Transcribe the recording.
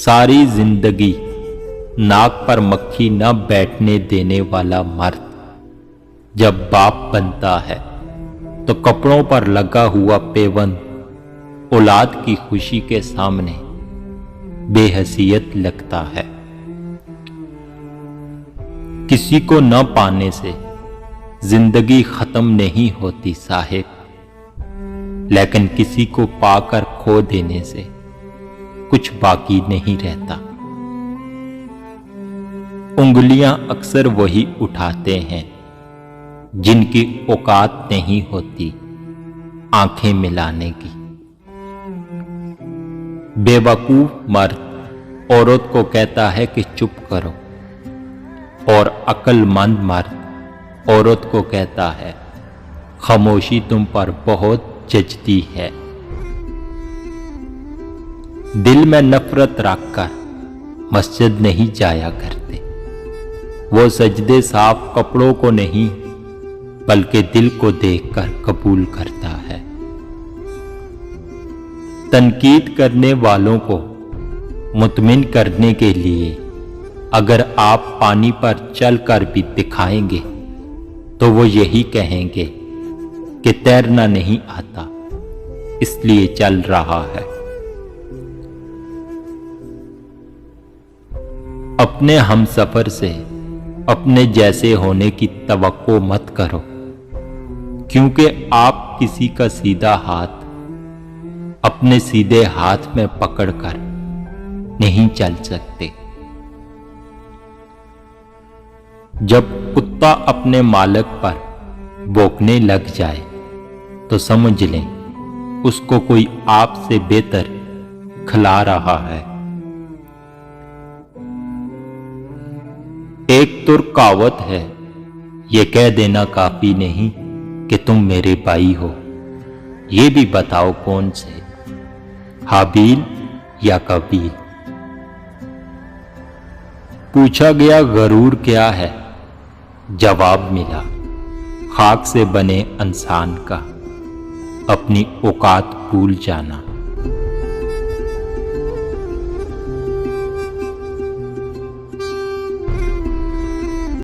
सारी जिंदगी नाक पर मक्खी न बैठने देने वाला मर्द जब बाप बनता है तो कपड़ों पर लगा हुआ पेवंद औलाद की खुशी के सामने बेहैसियत लगता है। किसी को न पाने से जिंदगी खत्म नहीं होती साहिब, लेकिन किसी को पाकर खो देने से कुछ बाकी नहीं रहता। उंगलियां अक्सर वही उठाते हैं जिनकी औकात नहीं होती आंखें मिलाने की। बेवकूफ मर्द औरत को कहता है कि चुप करो, और अक्लमंद मर्द औरत को कहता है खामोशी तुम पर बहुत जचती है। दिल में नफरत रखकर मस्जिद नहीं जाया करते, वो सजदे साफ कपड़ों को नहीं बल्कि दिल को देखकर कबूल करता है। तनकीद करने वालों को मुतमिन करने के लिए अगर आप पानी पर चलकर भी दिखाएंगे तो वो यही कहेंगे कि तैरना नहीं आता इसलिए चल रहा है। अपने हमसफर से अपने जैसे होने की तवक्को मत करो, क्योंकि आप किसी का सीधा हाथ अपने सीधे हाथ में पकड़कर नहीं चल सकते। जब कुत्ता अपने मालिक पर भौंकने लग जाए तो समझ लें उसको कोई आपसे बेहतर खिला रहा है। एक तुर्क कहावत है, ये कह देना काफी नहीं कि तुम मेरे भाई हो, ये भी बताओ कौन से, हाबील या कबील। पूछा गया गरूर क्या है, जवाब मिला खाक से बने इंसान का अपनी औकात भूल जाना।